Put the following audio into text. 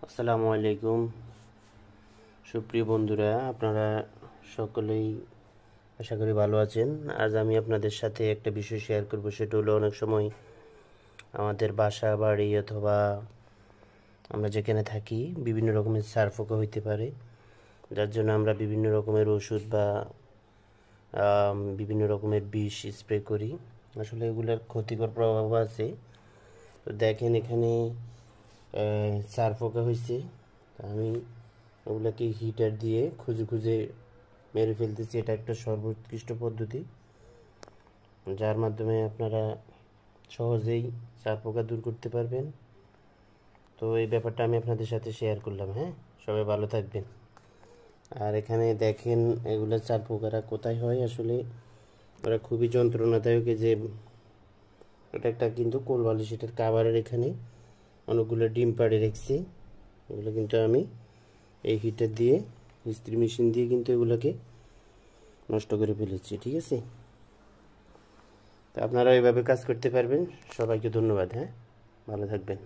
আসসালামু আলাইকুম সুপ্রিয় বন্ধুরা, আপনারা সকলেই আশা করি ভালো আছেন। আজ আমি আপনাদের সাথে একটা বিষয় শেয়ার করব, সেটা হলো অনেক সময় আমাদের বাসা বাড়ি অথবা আমরা যেখানে থাকি বিভিন্ন রকমের সারপোকা হইতে পারে, যার জন্য আমরা বিভিন্ন রকমের ওষুধ বা বিভিন্ন রকমের বিষ স্প্রে করি। আসলে এগুলোর ক্ষতিকর প্রভাব আছে। তো দেখেন এখানে সারপোকা হয়েছে। আমি ওগুলোকে হিটার দিয়ে খুঁজে খুঁজে মেরে ফেলতেছি। এটা একটা সর্বোৎকৃষ্ট পদ্ধতি, যার মাধ্যমে আপনারা সহজেই সারপোকা দূর করতে পারবেন। তো এই ব্যাপারটা আমি আপনাদের সাথে শেয়ার করলাম। হ্যাঁ, সবাই ভালো থাকবেন। আর এখানে দেখেন এগুলো সারপোকারা কোথায় হয়। আসলে ওরা খুবই যন্ত্রণাদায়ক। যে এটা একটা কিন্তু কোলবালিশ, এটার কাভারের এখানে অনেকগুলো ডিম পাড়ে রেখেছি। এগুলো কিন্তু আমি এই হিটার দিয়ে, ইস্ত্রি মেশিন দিয়ে কিন্তু এগুলোকে নষ্ট করে ফেলেছি। ঠিক আছে, তো আপনারা এইভাবে কাজ করতে পারবেন। সবাইকে ধন্যবাদ। হ্যাঁ, ভালো থাকবেন।